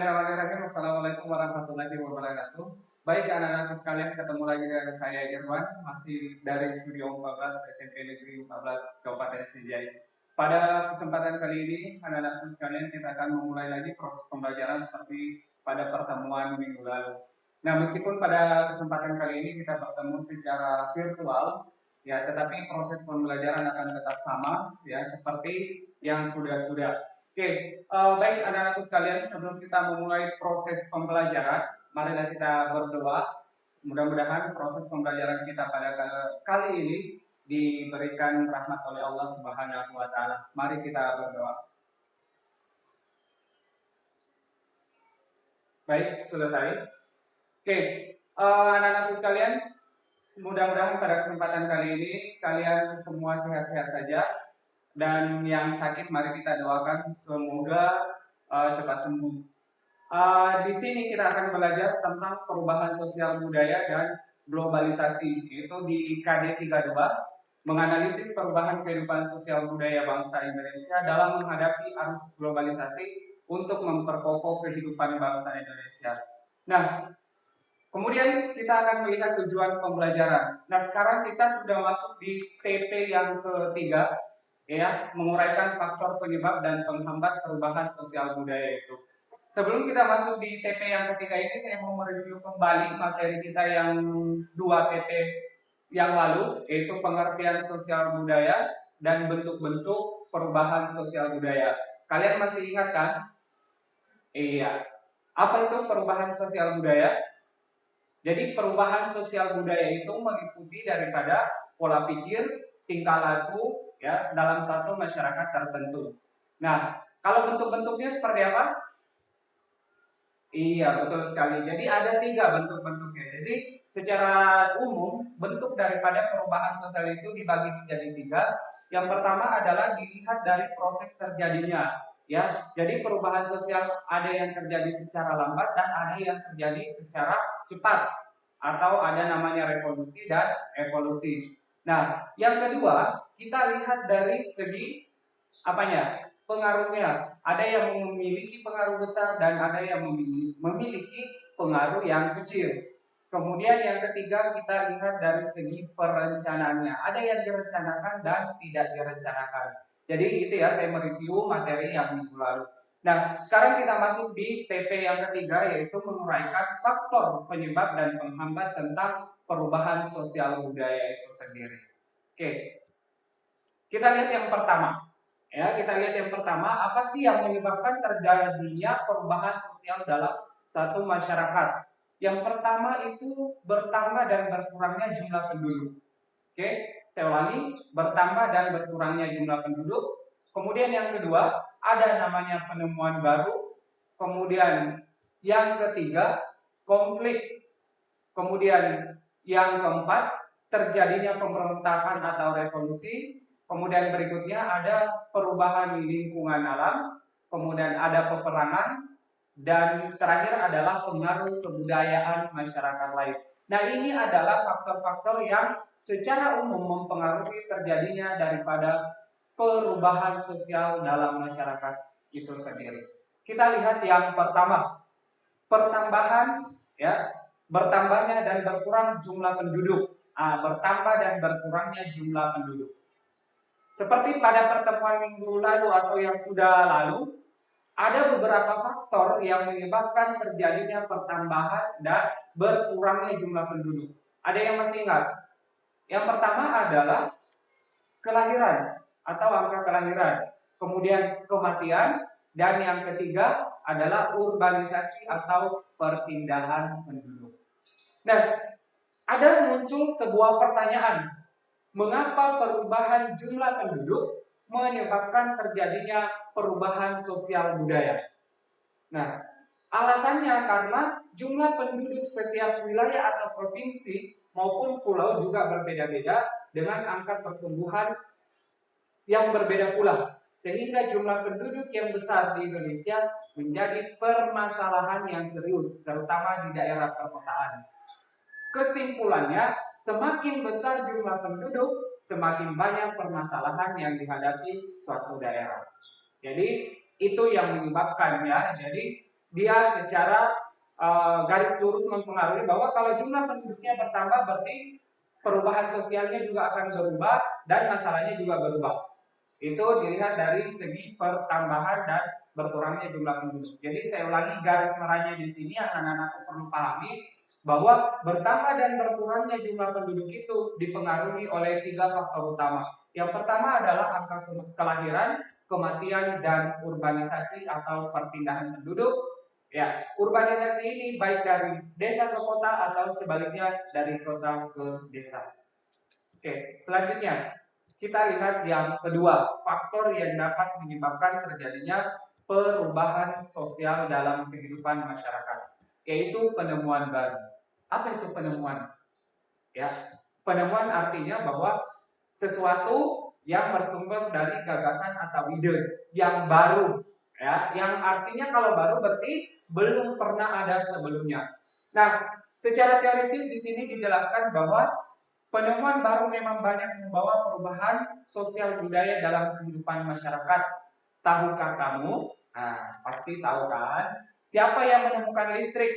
Bismillahirrahmanirrahim. Assalamualaikum warahmatullahi wabarakatuh. Baik anak-anak sekalian, ketemu lagi dengan saya Irwan, masih dari Studio 14 SMP Negeri 14 Kabupaten Sijai. Pada kesempatan kali ini, anak-anak sekalian, kita akan memulai lagi proses pembelajaran seperti pada pertemuan minggu lalu. Nah, meskipun pada kesempatan kali ini kita bertemu secara virtual, ya, tetapi proses pembelajaran akan tetap sama, ya, seperti yang sudah-sudah. Oke, baik anak-anakku sekalian, sebelum kita memulai proses pembelajaran, marilah kita berdoa. Mudah-mudahan proses pembelajaran kita pada kali ini diberikan rahmat oleh Allah Subhanahu wa taala. Mari kita berdoa. Baik, selesai. Oke, anak-anakku sekalian, mudah-mudahan pada kesempatan kali ini kalian semua sehat-sehat saja, dan yang sakit mari kita doakan semoga cepat sembuh. Di sini kita akan belajar tentang perubahan sosial budaya dan globalisasi, yaitu di KD 32, menganalisis perubahan kehidupan sosial budaya bangsa Indonesia dalam menghadapi arus globalisasi untuk memperkokoh kehidupan bangsa Indonesia. Nah, kemudian kita akan melihat tujuan pembelajaran. Nah, sekarang kita sudah masuk di TP yang ketiga, ya, menguraikan faktor penyebab dan penghambat perubahan sosial budaya itu. Sebelum kita masuk di TP yang ketiga ini, saya mau mereview kembali materi kita yang 2 TP yang lalu, yaitu pengertian sosial budaya dan bentuk-bentuk perubahan sosial budaya. Kalian masih ingat kan? Iya. Apa itu perubahan sosial budaya? Jadi perubahan sosial budaya itu meliputi daripada pola pikir, tingkah laku, ya, dalam satu masyarakat tertentu. Nah, kalau bentuk-bentuknya seperti apa? Iya, betul sekali. Jadi ada 3 bentuk-bentuknya. Jadi secara umum bentuk daripada perubahan sosial itu dibagi menjadi 3. Yang pertama adalah dilihat dari proses terjadinya. Ya, jadi perubahan sosial ada yang terjadi secara lambat dan ada yang terjadi secara cepat, atau ada namanya revolusi dan evolusi. Nah, yang kedua kita lihat dari segi apanya? Pengaruhnya. Ada yang memiliki pengaruh besar dan ada yang memiliki pengaruh yang kecil. Kemudian yang ketiga kita lihat dari segi perencanaannya. Ada yang direncanakan dan tidak direncanakan. Jadi itu ya, saya mereview materi yang minggu lalu. Nah, sekarang kita masuk di TP yang ketiga, yaitu menguraikan faktor penyebab dan penghambat tentang perubahan sosial budaya itu sendiri. Oke, kita lihat yang pertama. Ya, kita lihat yang pertama, apa sih yang menyebabkan terjadinya perubahan sosial dalam satu masyarakat? Yang pertama itu bertambah dan berkurangnya jumlah penduduk. Oke, saya ulangi, bertambah dan berkurangnya jumlah penduduk. Kemudian yang kedua, ada namanya penemuan baru. Kemudian yang ketiga, konflik. Kemudian yang keempat, terjadinya pemberontakan atau revolusi. Kemudian berikutnya ada perubahan lingkungan alam. Kemudian ada peperangan. Dan terakhir adalah pengaruh kebudayaan masyarakat lain. Nah, ini adalah faktor-faktor yang secara umum mempengaruhi terjadinya daripada perubahan sosial dalam masyarakat itu sendiri. Kita lihat yang pertama, pertambahan, ya, bertambahnya dan berkurang jumlah penduduk. Bertambah dan berkurangnya jumlah penduduk. Seperti pada pertemuan minggu lalu atau yang sudah lalu, ada beberapa faktor yang menyebabkan terjadinya pertambahan dan berkurangnya jumlah penduduk. Ada yang masih ingat? Yang pertama adalah kelahiran atau angka kelahiran, kemudian kematian, dan yang ketiga adalah urbanisasi atau perpindahan penduduk. Nah, ada muncul sebuah pertanyaan, mengapa perubahan jumlah penduduk menyebabkan terjadinya perubahan sosial budaya? Nah, alasannya karena jumlah penduduk setiap wilayah atau provinsi maupun pulau juga berbeda-beda dengan angka pertumbuhan yang berbeda pula. Sehingga jumlah penduduk yang besar di Indonesia menjadi permasalahan yang serius, terutama di daerah perkotaan. Kesimpulannya, semakin besar jumlah penduduk, semakin banyak permasalahan yang dihadapi suatu daerah. Jadi, itu yang menyebabkannya. Jadi, dia secara garis lurus mempengaruhi bahwa kalau jumlah penduduknya bertambah berarti perubahan sosialnya juga akan berubah dan masalahnya juga berubah. Itu dilihat dari segi pertambahan dan berkurangnya jumlah penduduk. Jadi saya ulangi, garis merahnya di sini yang anak-anakku perlu pahami bahwa bertambah dan berkurangnya jumlah penduduk itu dipengaruhi oleh 3 faktor utama. Yang pertama adalah angka kelahiran, kematian, dan urbanisasi atau perpindahan penduduk. Ya, urbanisasi ini baik dari desa ke kota atau sebaliknya dari kota ke desa. Oke, selanjutnya kita lihat yang kedua, faktor yang dapat menyebabkan terjadinya perubahan sosial dalam kehidupan masyarakat, yaitu penemuan baru. Apa itu penemuan? Ya, penemuan artinya bahwa sesuatu yang bersumber dari gagasan atau ide yang baru, ya, yang artinya kalau baru berarti belum pernah ada sebelumnya. Nah, secara teoritis di sini dijelaskan bahwa penemuan baru memang banyak membawa perubahan sosial budaya dalam kehidupan masyarakat. Tahukah kamu? Nah, pasti tahu kan? Siapa yang menemukan listrik?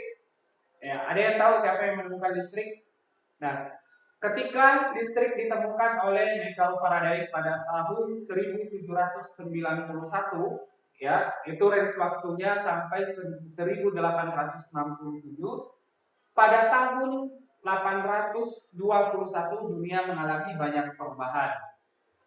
Ya, ada yang tahu siapa yang menemukan listrik? Nah, ketika listrik ditemukan oleh Michael Faraday pada tahun 1791, ya, itu range waktunya sampai 1867. Pada tahun 821 dunia mengalami banyak perubahan,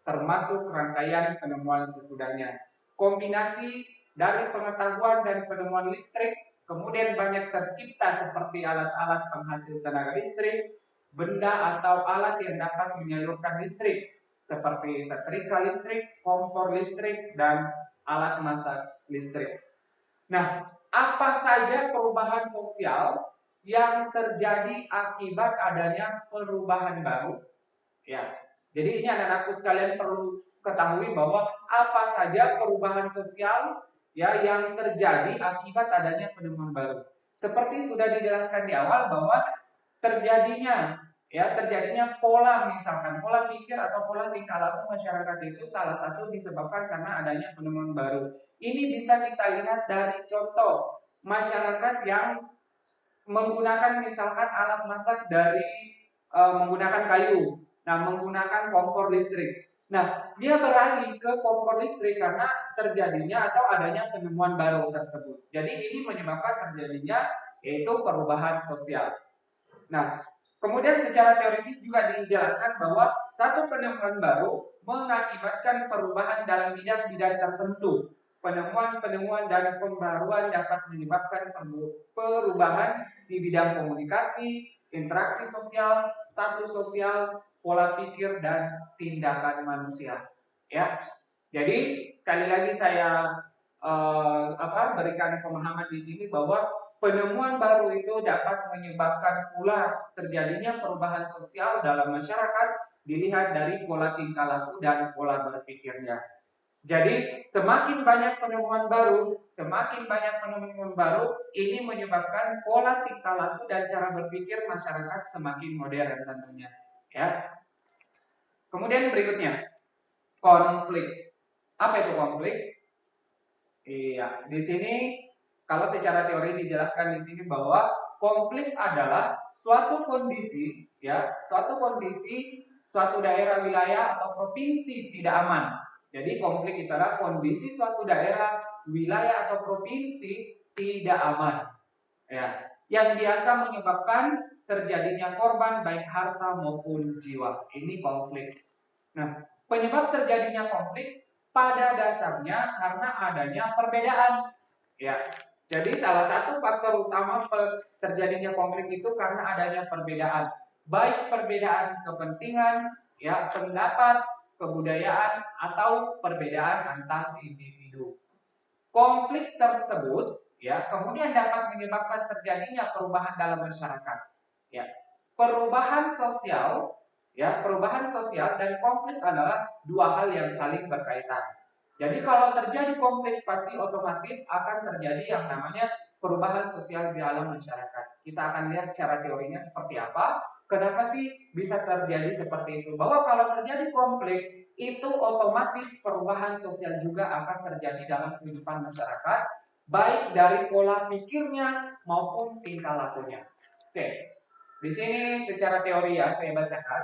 termasuk rangkaian penemuan sesudahnya. Kombinasi dari pengetahuan dan penemuan listrik, kemudian banyak tercipta seperti alat-alat penghasil tenaga listrik, benda atau alat yang dapat menyalurkan listrik, seperti setrika listrik, kompor listrik, dan alat masak listrik. Nah, apa saja perubahan sosial yang terjadi akibat adanya perubahan baru? Ya, jadi ini anak-anakku sekalian perlu ketahui bahwa apa saja perubahan sosial ya yang terjadi akibat adanya penemuan baru. Seperti sudah dijelaskan di awal bahwa terjadinya pola, misalkan pola pikir atau pola tingkah laku masyarakat itu salah satu disebabkan karena adanya penemuan baru. Ini bisa kita lihat dari contoh masyarakat yang menggunakan misalkan alat masak dari menggunakan kayu, nah menggunakan kompor listrik. Nah, dia beralih ke kompor listrik karena terjadinya atau adanya penemuan baru tersebut. Jadi ini menyebabkan terjadinya yaitu perubahan sosial. Nah, kemudian secara teoritis juga dijelaskan bahwa satu penemuan baru mengakibatkan perubahan dalam bidang-bidang tertentu. Penemuan-penemuan dan pembaruan dapat menyebabkan perubahan di bidang komunikasi, interaksi sosial, status sosial, pola pikir, dan tindakan manusia. Ya, jadi sekali lagi saya berikan pemahaman di sini bahwa penemuan baru itu dapat menyebabkan pula terjadinya perubahan sosial dalam masyarakat dilihat dari pola tingkah laku dan pola berpikirnya. Jadi semakin banyak penemuan baru, ini menyebabkan pola tingkah laku dan cara berpikir masyarakat semakin modern tentunya. Ya. Kemudian berikutnya, konflik. Apa itu konflik? Iya, di sini kalau secara teori dijelaskan di sini bahwa konflik adalah suatu kondisi, suatu daerah, wilayah atau provinsi tidak aman. Jadi konflik itu adalah kondisi suatu daerah, wilayah atau provinsi tidak aman. Ya, yang biasa menyebabkan terjadinya korban baik harta maupun jiwa. Ini konflik. Nah, penyebab terjadinya konflik pada dasarnya karena adanya perbedaan. Ya, jadi salah satu faktor utama terjadinya konflik itu karena adanya perbedaan, baik perbedaan kepentingan, ya, pendapat, kebudayaan, atau perbedaan antar individu. Konflik tersebut, ya, kemudian dapat menyebabkan terjadinya perubahan dalam masyarakat. Ya, perubahan sosial dan konflik adalah dua hal yang saling berkaitan. Jadi kalau terjadi konflik pasti otomatis akan terjadi yang namanya perubahan sosial di dalam masyarakat. Kita akan lihat secara teorinya seperti apa. Kenapa sih bisa terjadi seperti itu? Bahwa kalau terjadi konflik itu otomatis perubahan sosial juga akan terjadi dalam kehidupan masyarakat. baik dari pola pikirnya maupun tingkah lakunya. Oke, di sini secara teori ya saya bacakan.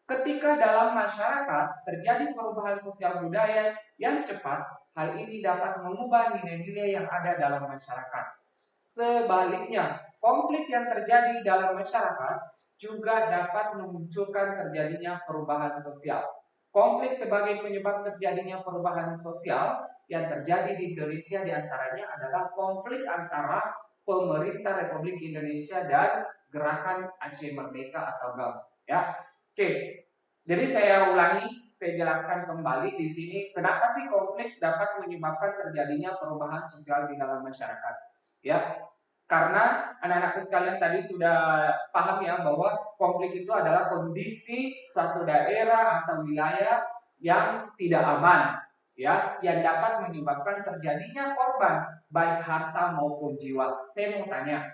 Ketika dalam masyarakat terjadi perubahan sosial budaya yang cepat, hal ini dapat mengubah nilai-nilai yang ada dalam masyarakat. Sebaliknya, konflik yang terjadi dalam masyarakat juga dapat memunculkan terjadinya perubahan sosial. Konflik sebagai penyebab terjadinya perubahan sosial yang terjadi di Indonesia diantaranya adalah konflik antara pemerintah Republik Indonesia dan Gerakan Aceh Merdeka atau GAM. Ya, oke. Jadi saya ulangi, saya jelaskan kembali di sini kenapa sih konflik dapat menyebabkan terjadinya perubahan sosial di dalam masyarakat. Ya, karena anak-anakku sekalian tadi sudah paham ya bahwa konflik itu adalah kondisi suatu daerah atau wilayah yang tidak aman, ya, yang dapat menyebabkan terjadinya korban baik harta maupun jiwa. Saya mau tanya,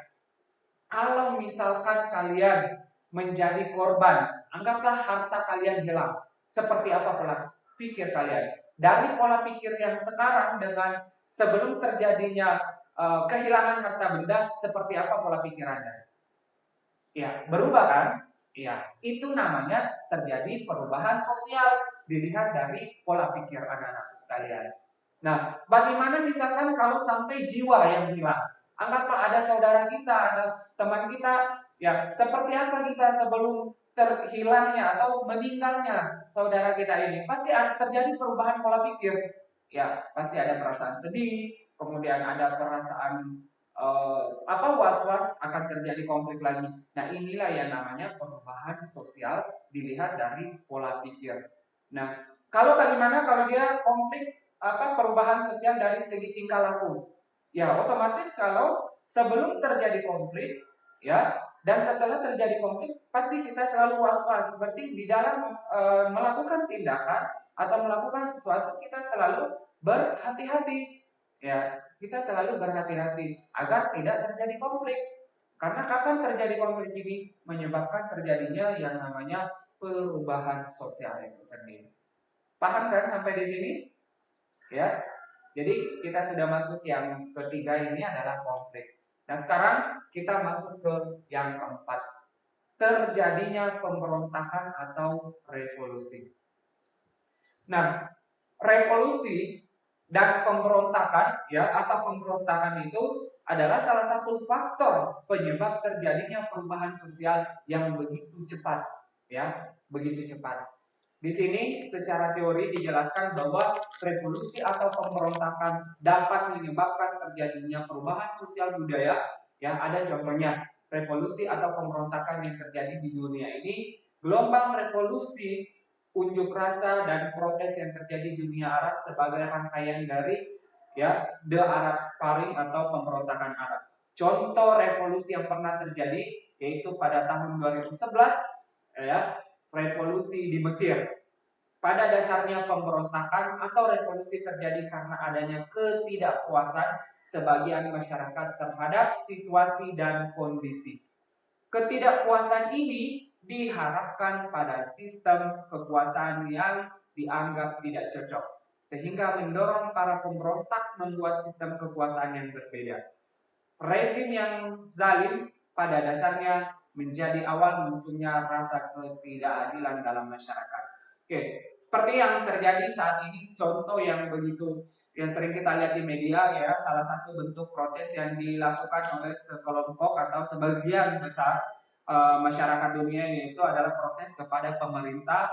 kalau misalkan kalian menjadi korban, anggaplah harta kalian hilang, seperti apa pola pikir kalian? Dari pola pikir yang sekarang dengan sebelum terjadinya kehilangan harta benda, seperti apa pola pikir Anda? Ya, berubah kan? Ya, itu namanya terjadi perubahan sosial dilihat dari pola pikir anak-anak sekalian. Nah, bagaimana misalkan kalau sampai jiwa yang hilang? Anggaplah ada saudara kita, ada teman kita, ya seperti apa kita sebelum terhilangnya atau meninggalnya saudara kita ini? Pasti terjadi perubahan pola pikir. Ya, pasti ada perasaan sedih, kemudian ada perasaan was-was akan terjadi konflik lagi. Nah, inilah yang namanya perubahan sosial dilihat dari pola pikir. Nah, kalau bagaimana kalau dia konflik perubahan sosial dari segi tingkah laku? Ya, otomatis kalau sebelum terjadi konflik, ya, dan setelah terjadi konflik, pasti kita selalu was-was. Berarti di dalam melakukan tindakan atau melakukan sesuatu kita selalu berhati-hati. Ya, kita selalu berhati-hati agar tidak terjadi konflik. Karena kapan terjadi konflik ini menyebabkan terjadinya yang namanya perubahan sosial itu sendiri. Paham kan sampai di sini? Ya. Jadi kita sudah masuk yang ketiga ini adalah konflik. Nah, sekarang kita masuk ke yang keempat. Terjadinya pemberontakan atau revolusi. Nah, revolusi dan pemberontakan ya atau pemberontakan itu adalah salah satu faktor penyebab terjadinya perubahan sosial yang begitu cepat ya, begitu cepat. Di sini secara teori dijelaskan bahwa revolusi atau pemberontakan dapat menyebabkan terjadinya perubahan sosial budaya. Ya, ada contohnya revolusi atau pemberontakan yang terjadi di dunia ini, gelombang revolusi, unjuk rasa dan protes yang terjadi di dunia Arab sebagai rangkaian dari ya The Arab Spring atau pemberontakan Arab. Contoh revolusi yang pernah terjadi yaitu pada tahun 2011 ya, revolusi di Mesir. Pada dasarnya pemberontakan atau revolusi terjadi karena adanya ketidakpuasan sebagian masyarakat terhadap situasi dan kondisi. Ketidakpuasan ini diharapkan pada sistem kekuasaan yang dianggap tidak cocok, sehingga mendorong para pemberontak membuat sistem kekuasaan yang berbeda. Rezim yang zalim pada dasarnya menjadi awal munculnya rasa ketidakadilan dalam masyarakat. Oke, seperti yang terjadi saat ini, contoh yang begitu yang sering kita lihat di media ya, salah satu bentuk protes yang dilakukan oleh sekelompok atau sebagian besar masyarakat dunia yaitu adalah protes kepada pemerintah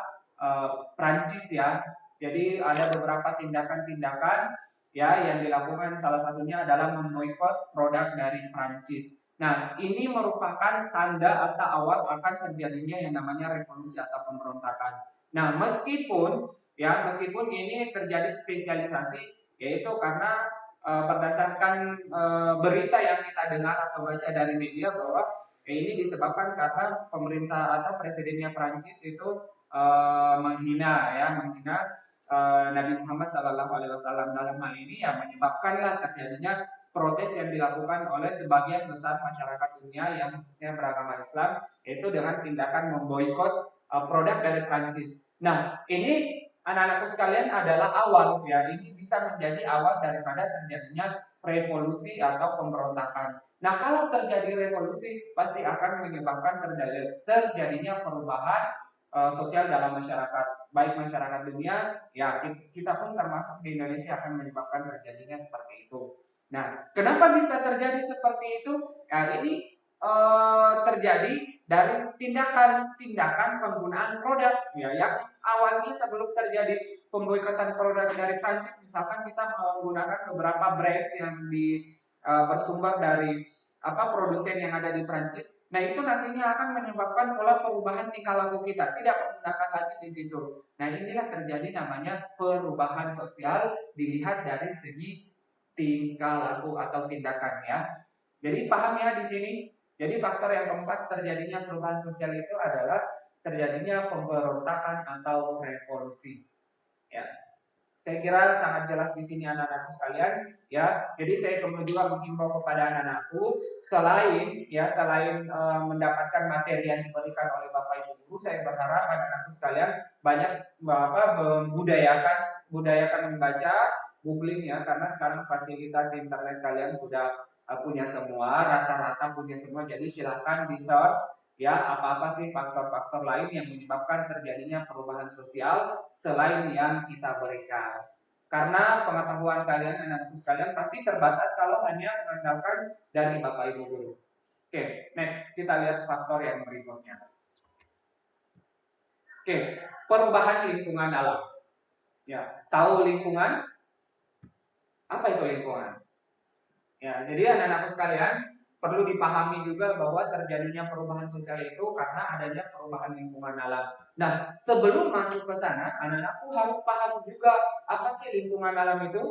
Prancis ya. Jadi ada beberapa tindakan-tindakan ya yang dilakukan, salah satunya adalah memboikot produk dari Prancis. Nah, ini merupakan tanda atau awal akan terjadinya yang namanya revolusi atau pemberontakan. Nah, meskipun ini terjadi spesialisasi, yaitu karena berdasarkan berita yang kita dengar atau baca dari media bahwa ini disebabkan karena pemerintah atau presidennya Prancis itu menghina Nabi Muhammad SAW. Dalam hal ini yang menyebabkanlah terjadinya protes yang dilakukan oleh sebagian besar masyarakat dunia yang khususnya beragama Islam, yaitu dengan tindakan memboikot produk dari Prancis. Nah, ini anak-anakku sekalian adalah awal ya, ini bisa menjadi awal daripada terjadinya revolusi atau pemberontakan. Nah, kalau terjadi revolusi, pasti akan menyebabkan terjadinya perubahan sosial dalam masyarakat, baik masyarakat dunia, ya kita pun termasuk di Indonesia akan menyebabkan terjadinya seperti itu. Nah, kenapa bisa terjadi seperti itu? Nah, ini terjadi dari tindakan penggunaan produk, ya, yang awalnya sebelum terjadi pemboikotan produk dari Prancis, misalkan kita menggunakan beberapa brands yang bersumber dari produsen yang ada di Prancis. Nah, itu nantinya akan menyebabkan pola perubahan tingkah laku kita, tidak menggunakan lagi di situ. Nah, inilah terjadi namanya perubahan sosial dilihat dari segi tingkah laku atau tindakan, ya. Jadi paham ya di sini. Jadi faktor yang keempat terjadinya perubahan sosial itu adalah terjadinya pemberontakan atau revolusi. Ya, saya kira sangat jelas di sini anak-anakku sekalian, ya. Jadi saya kemudian juga menghimbau kepada anak-anakku, selain mendapatkan materi yang diberikan oleh Bapak Ibu guru, saya berharap anak-anakku sekalian banyak budayakan membaca, googling, ya, karena sekarang fasilitas internet kalian sudah punya semua, rata-rata punya semua. Jadi silahkan di search, ya, apa-apa sih faktor-faktor lain yang menyebabkan terjadinya perubahan sosial selain yang kita berikan. Karena pengetahuan kalian, anak-anakku sekalian, pasti terbatas kalau hanya mengandalkan dari Bapak Ibu guru. Oke, next kita lihat faktor yang berikutnya. Oke, perubahan lingkungan alam. Ya, tahu lingkungan? Apa itu lingkungan? Ya, jadi anak-anakku sekalian, perlu dipahami juga bahwa terjadinya perubahan sosial itu karena adanya perubahan lingkungan alam. Nah, sebelum masuk ke sana, anak-anakku harus paham juga apa sih lingkungan alam itu.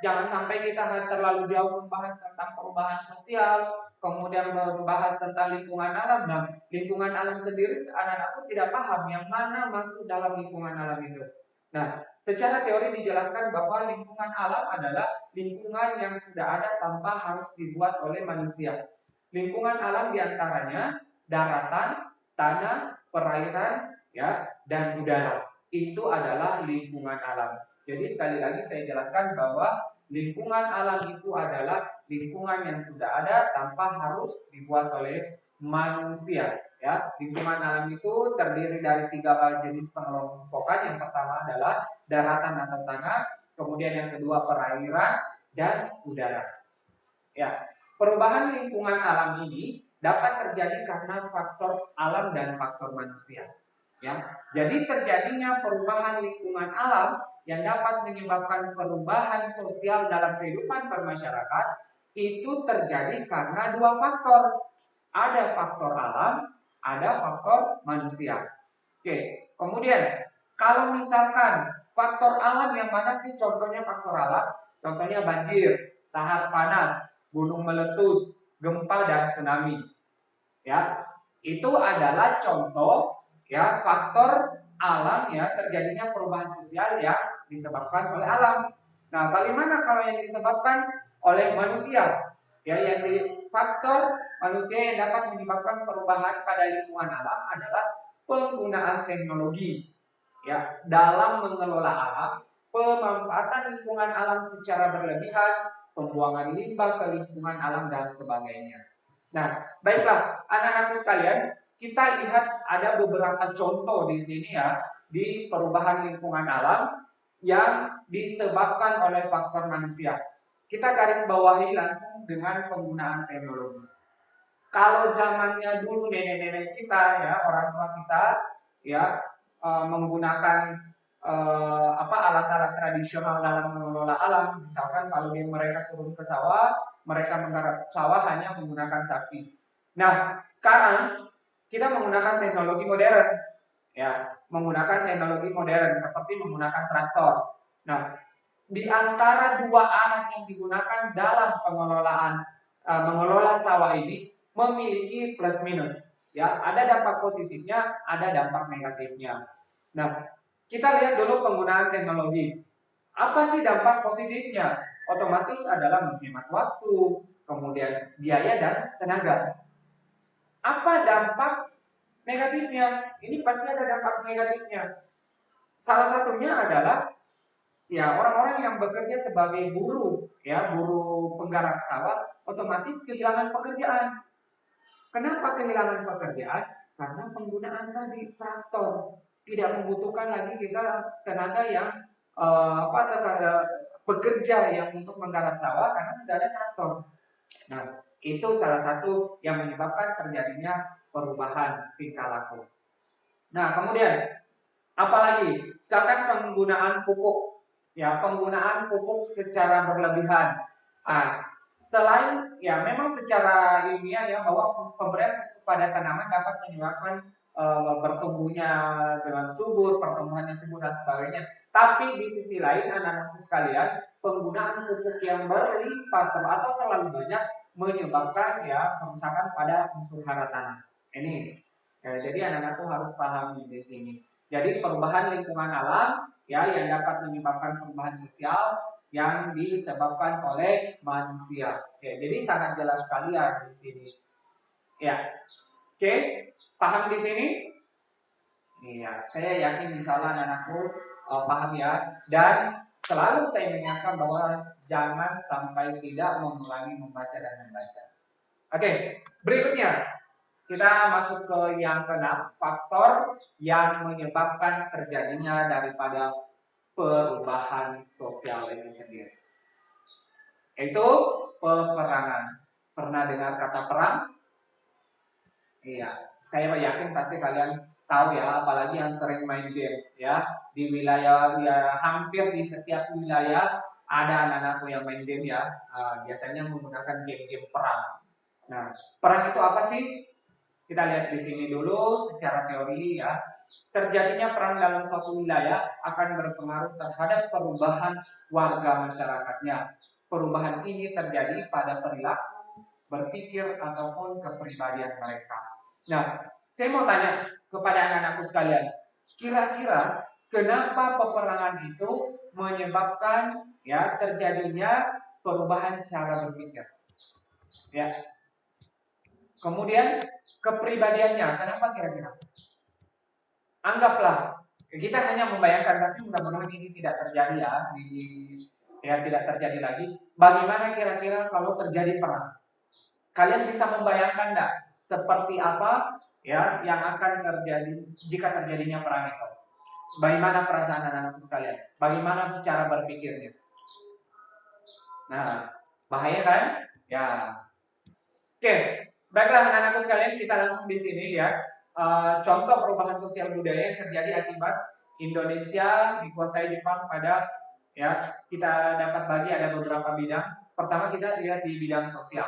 Jangan sampai kita terlalu jauh membahas tentang perubahan sosial, kemudian membahas tentang lingkungan alam. Nah, lingkungan alam sendiri anak-anakku tidak paham yang mana masuk dalam lingkungan alam itu. Nah, secara teori dijelaskan bahwa lingkungan alam adalah lingkungan yang sudah ada tanpa harus dibuat oleh manusia. Lingkungan alam diantaranya daratan, tanah, perairan, ya, dan udara. Itu adalah lingkungan alam. Jadi sekali lagi saya jelaskan bahwa lingkungan alam itu adalah lingkungan yang sudah ada tanpa harus dibuat oleh manusia. Ya, lingkungan alam itu terdiri dari 3 jenis pengelompokan. Yang pertama adalah daratan atau tanah, kemudian yang kedua perairan, dan udara. Ya, perubahan lingkungan alam ini dapat terjadi karena faktor alam dan faktor manusia. Ya, jadi terjadinya perubahan lingkungan alam yang dapat menyebabkan perubahan sosial dalam kehidupan bermasyarakat itu terjadi karena 2 faktor. Ada faktor alam, ada faktor manusia. Oke, kemudian kalau misalkan faktor alam yang mana sih contohnya faktor alam? Contohnya banjir, lahar panas, gunung meletus, gempa dan tsunami. Ya, itu adalah contoh, ya, faktor alam, ya, terjadinya perubahan sosial yang disebabkan oleh alam. Nah, bagaimana kalau yang disebabkan oleh manusia? Ya, faktor manusia yang dapat menyebabkan perubahan pada lingkungan alam adalah penggunaan teknologi, ya, dalam mengelola alam, pemanfaatan lingkungan alam secara berlebihan, pembuangan limbah ke lingkungan alam dan sebagainya. Nah, baiklah anak-anakku sekalian, kita lihat ada beberapa contoh di sini, ya, di perubahan lingkungan alam yang disebabkan oleh faktor manusia. Kita garis bawahi langsung dengan penggunaan teknologi. Kalau zamannya dulu nenek-nenek kita, ya, orang tua kita, ya, menggunakan alat-alat tradisional dalam mengelola alam. Misalkan kalau mereka turun ke sawah, mereka menggarap sawah hanya menggunakan sapi. Nah, sekarang kita menggunakan teknologi modern, ya, menggunakan teknologi modern seperti menggunakan traktor. Nah, di antara 2 alat yang digunakan dalam pengelolaan mengelola sawah ini memiliki plus minus, ya, ada dampak positifnya, ada dampak negatifnya. Nah, kita lihat dulu penggunaan teknologi. Apa sih dampak positifnya? Otomatis adalah menghemat waktu, kemudian biaya dan tenaga. Apa dampak negatifnya? Ini pasti ada dampak negatifnya. Salah satunya adalah Ya, orang-orang yang bekerja sebagai buruh, ya, buruh penggarap sawah, otomatis kehilangan pekerjaan. Kenapa kehilangan pekerjaan? Karena penggunaan tadi traktor tidak membutuhkan lagi kita tenaga yang tenaga bekerja yang untuk menggarap sawah karena sudah ada traktor. Nah, itu salah satu yang menyebabkan terjadinya perubahan tingkah laku. Nah, kemudian apalagi misalkan penggunaan pupuk, ya penggunaan pupuk secara berlebihan. Ah, selain ya memang secara ilmiah ya bahwa pemberian pupuk pada tanaman dapat menyebabkan bertumbuhnya dengan subur, pertumbuhannya subur dan sebagainya. Tapi di sisi lain anak-anakku sekalian, penggunaan pupuk yang berlimpah atau terlalu banyak menyebabkan ya kerusakan pada unsur hara tanah. Ini ya, jadi anak-anakku harus paham di sini. Jadi perubahan lingkungan alam ya yang dapat menyebabkan perubahan sosial yang disebabkan oleh manusia. Oke, jadi sangat jelas sekali ya di sini. Ya, oke, paham di sini? Iya, saya yakin insya Allah anak-anakku paham ya. Dan selalu saya mengingatkan bahwa jangan sampai tidak mengulangi membaca dan membaca. Oke, berikutnya kita masuk ke yang keenam, faktor yang menyebabkan terjadinya daripada perubahan sosial itu sendiri. Itu peperangan. Pernah dengar kata perang? Iya, saya yakin pasti kalian tahu ya, apalagi yang sering main games ya. Di wilayah ya hampir di setiap wilayah ada anak-anakku yang main game ya. Biasanya menggunakan game-game perang. Nah, perang itu apa sih? Kita lihat di sini dulu secara teori ya. Terjadinya perang dalam suatu wilayah akan berpengaruh terhadap perubahan warga masyarakatnya. Perubahan ini terjadi pada perilaku, berpikir ataupun kepribadian mereka. Nah, saya mau tanya kepada anak-anakku sekalian, kira-kira kenapa peperangan itu menyebabkan ya terjadinya perubahan cara berpikir? Ya. Kemudian kepribadiannya, kenapa kira-kira? Anggaplah kita hanya membayangkan, tapi mudah-mudahan ini tidak terjadi ya tidak terjadi lagi. Bagaimana kira-kira kalau terjadi perang? Kalian bisa membayangkan enggak seperti apa ya yang akan terjadi jika terjadinya perang itu? Bagaimana perasaan anak-anak sekalian? Bagaimana cara berpikirnya? Nah, bahaya kan? Ya. Oke, baiklah anak-anakku sekalian, kita langsung di sini ya. Contoh perubahan sosial budaya yang terjadi akibat Indonesia dikuasai Jepang pada ya kita dapat bagi ada beberapa bidang. Pertama kita lihat di bidang sosial.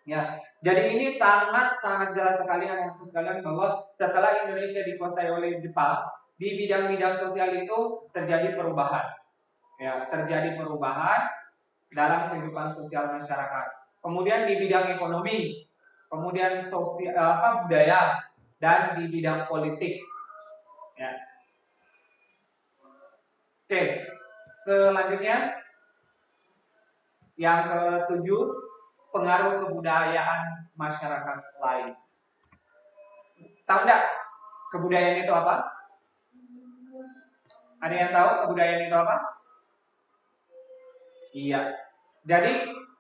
Ya, jadi ini sangat jelas sekali anak-anakku sekalian bahwa setelah Indonesia dikuasai oleh Jepang, di bidang-bidang sosial itu terjadi perubahan. Ya, terjadi perubahan dalam kehidupan sosial masyarakat. Kemudian di bidang ekonomi, kemudian sosial budaya dan di bidang politik. Ya. Oke, selanjutnya yang ketujuh, pengaruh kebudayaan masyarakat lain. Tahu nggak kebudayaan itu apa? Ada yang tahu kebudayaan itu apa? Iya. Jadi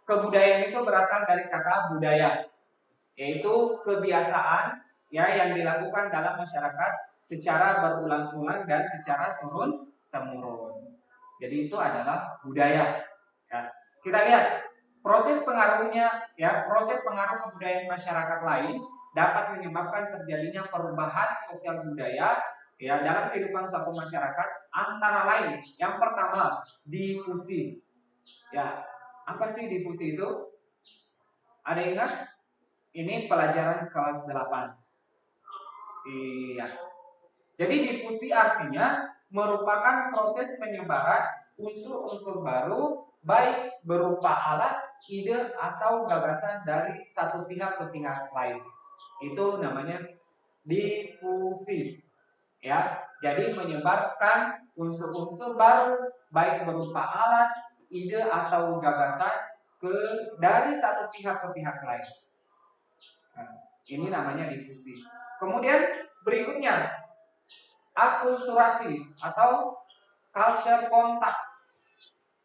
kebudayaan itu berasal dari kata budaya, yaitu kebiasaan ya yang dilakukan dalam masyarakat secara berulang-ulang dan secara turun temurun. Jadi itu adalah budaya. Ya. Kita lihat proses pengaruhnya ya, proses pengaruh kebudayaan masyarakat lain dapat menyebabkan terjadinya perubahan sosial budaya ya dalam kehidupan suatu masyarakat antara lain. Yang pertama, difusi. Ya, apa sih difusi itu? Ada yang ingat? Ini pelajaran kelas 8. Iya. Jadi difusi artinya merupakan proses penyebaran unsur-unsur baru baik berupa alat, ide atau gagasan dari satu pihak ke pihak lain. Itu namanya difusi. Ya. Jadi menyebarkan unsur-unsur baru baik berupa alat, ide atau gagasan dari satu pihak ke pihak lain. Nah, ini namanya difusi. Kemudian berikutnya akulturasi atau culture kontak.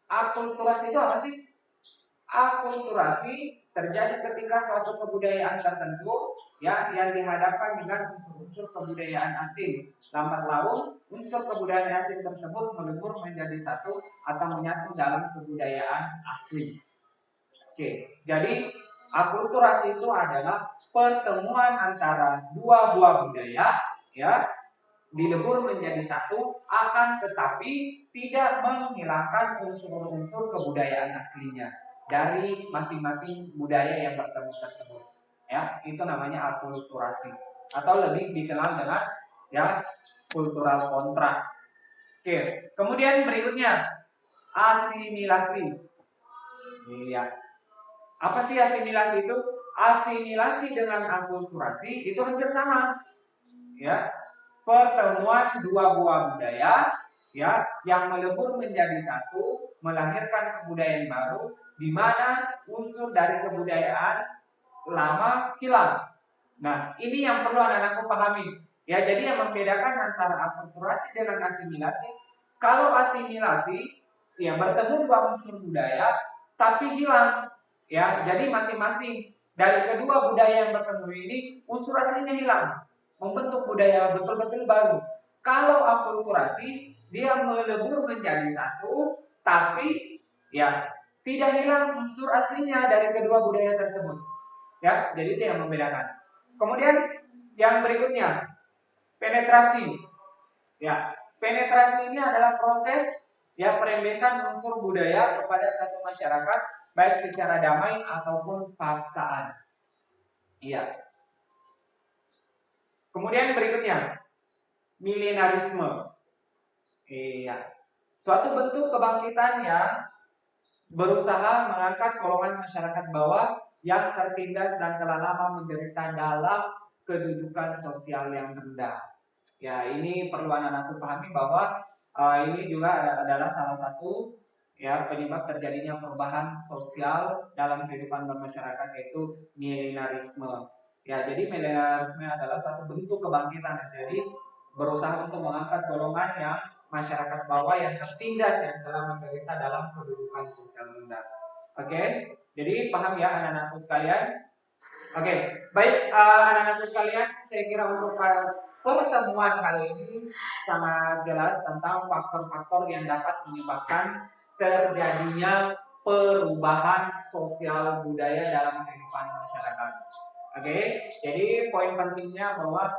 Akulturasi itu apa sih? Akulturasi terjadi ketika suatu kebudayaan tertentu ya yang dihadapkan dengan unsur-unsur kebudayaan asing. Lambat laun unsur kebudayaan asing tersebut melebur menjadi satu atau menyatu dalam kebudayaan asli. Oke, jadi akulturasi itu adalah pertemuan antara dua buah budaya ya dilebur menjadi satu, akan tetapi tidak menghilangkan unsur-unsur kebudayaan aslinya dari masing-masing budaya yang bertemu tersebut. Ya, itu namanya akulturasi atau lebih dikenal dengan ya kultural kontrak. Oke, kemudian berikutnya asimilasi. Iya. Apa sih asimilasi itu? Asimilasi dengan akulturasi itu hampir sama. Ya, pertemuan dua buah budaya ya yang melebur menjadi satu melahirkan kebudayaan baru di mana unsur dari kebudayaan lama hilang. Nah, ini yang perlu anak-anakku pahami. Ya, jadi yang membedakan antara akulturasi dengan asimilasi, kalau asimilasi ya bertemu dua unsur budaya tapi hilang. Ya, jadi masing-masing dari kedua budaya yang bertemu ini unsur aslinya hilang, membentuk budaya betul-betul baru. Kalau akulturasi dia melebur menjadi satu, tapi ya tidak hilang unsur aslinya dari kedua budaya tersebut. Ya, jadi itu yang membedakan. Kemudian yang berikutnya penetrasi. Ya, penetrasi ini adalah proses ya perembesan unsur budaya kepada satu masyarakat baik secara damai ataupun paksaan. Iya. Kemudian berikutnya, milenarisme. Iya. Suatu bentuk kebangkitan yang berusaha mengangkat golongan masyarakat bawah yang tertindas dan telah lama menderita dalam kedudukan sosial yang rendah. Ya, ini perlu anak-anak pahami bahwa ini juga adalah salah satu ya penyebab terjadinya perubahan sosial dalam kehidupan bermasyarakat, yaitu milenarisme. Ya, jadi milenarisme adalah satu bentuk kebangkitan. Jadi berusaha untuk mengangkat golongan yang masyarakat bawah yang tertindas yang telah menderita dalam kedudukan sosial rendah. Oke, jadi paham ya anak-anakku sekalian? Oke, baik anak-anakku sekalian, saya kira untuk pertemuan kali ini sangat jelas tentang faktor-faktor yang dapat menyebabkan terjadinya perubahan sosial budaya dalam kehidupan masyarakat. Oke, jadi poin pentingnya bahwa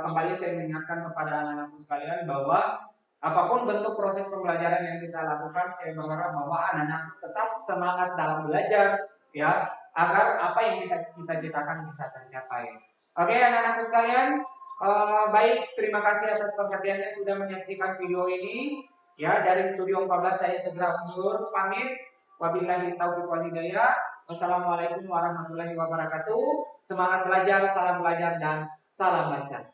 kembali saya mengingatkan kepada anak-anakku sekalian bahwa apapun bentuk proses pembelajaran yang kita lakukan, saya berharap bahwa anak-anak tetap semangat dalam belajar, ya, agar apa yang kita cita-citakan bisa tercapai. Oke, anak-anakku sekalian, baik, terima kasih atas perhatiannya sudah menyaksikan video ini. Ya, dari Studio 14 saya segera undur pamit. Wabillahi taufiq wal hidayah. Wassalamualaikum warahmatullahi wabarakatuh. Semangat belajar, salam belajar dan salam baca.